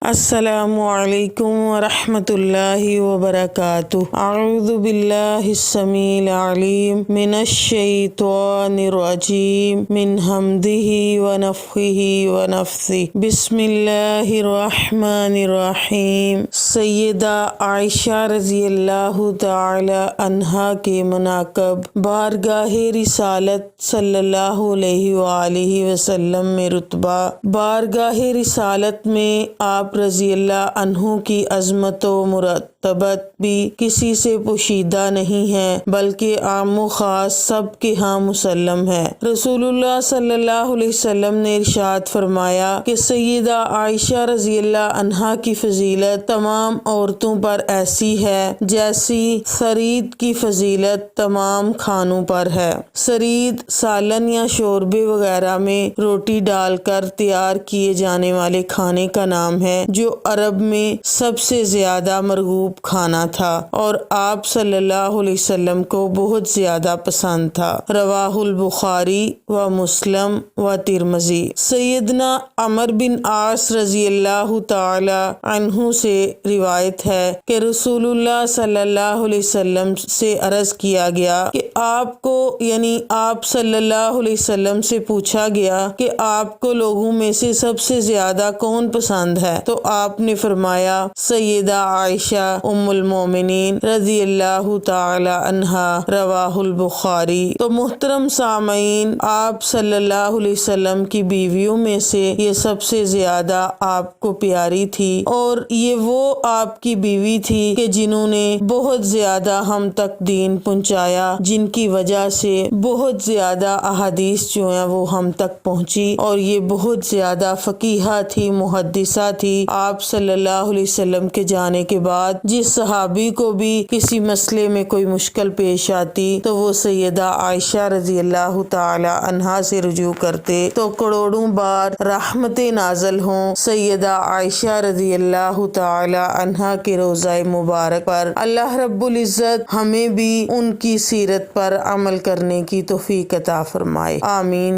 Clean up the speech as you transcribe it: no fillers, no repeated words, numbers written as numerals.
السلام علیکم ورحمۃ اللہ وبرکاتہ۔ اعوذ باللہ السمیع العلیم من الشیطان الرجیم من حمدہ ونفخہ ونفثہ۔ بسم اللہ الرحمن الرحیم۔ سیدہ عائشہ رضی اللہ تعالی عنہا کے مناقب بارگاہ رسالت صلی اللہ علیہ وآلہ وسلم میں رتبہ۔ بارگاہ رسالت میں آپ رضی اللہ عنہ کی عظمت و مرتبت بھی کسی سے پوشیدہ نہیں ہے، بلکہ عام و خاص سب کے ہاں مسلم ہے۔ رسول اللہ صلی اللہ علیہ وسلم نے ارشاد فرمایا کہ سیدہ عائشہ رضی اللہ عنہا کی فضیلت تمام عورتوں پر ایسی ہے جیسی ثرید کی فضیلت تمام کھانوں پر ہے۔ ثرید سالن یا شوربے وغیرہ میں روٹی ڈال کر تیار کیے جانے والے کھانے کا نام ہے، جو عرب میں سب سے زیادہ مرغوب کھانا تھا اور آپ صلی اللہ علیہ وسلم کو بہت زیادہ پسند تھا۔ رواہ البخاری و مسلم و ترمذی۔ سیدنا عمر بن عاص رضی اللہ تعالی عنہ سے روایت ہے کہ رسول اللہ صلی اللہ علیہ وسلم سے عرض کیا گیا کہ آپ کو یعنی آپ صلی اللہ علیہ وسلم سے پوچھا گیا کہ آپ کو لوگوں میں سے سب سے زیادہ کون پسند ہے، تو آپ نے فرمایا سیدہ عائشہ ام المومنین رضی اللہ تعالی عنہا۔ رواہ البخاری۔ تو محترم سامعین، آپ صلی اللہ علیہ وسلم کی بیویوں میں سے یہ سب سے زیادہ آپ کو پیاری تھی، اور یہ وہ آپ کی بیوی تھی کہ جنہوں نے بہت زیادہ ہم تک دین پہنچایا، جن کی وجہ سے بہت زیادہ احادیث جو ہیں وہ ہم تک پہنچی، اور یہ بہت زیادہ فقیہہ تھی، محدثہ تھی۔ آپ صلی اللہ علیہ وسلم کے جانے کے بعد جس صحابی کو بھی کسی مسئلے میں کوئی مشکل پیش آتی تو وہ سیدہ عائشہ رضی اللہ تعالی عنہا سے رجوع کرتے تو کروڑوں بار رحمتیں نازل ہوں سیدہ عائشہ رضی اللہ تعالی عنہا کے روضہ مبارک پر۔ اللہ رب العزت ہمیں بھی ان کی سیرت پر عمل کرنے کی توفیق عطا فرمائے، آمین۔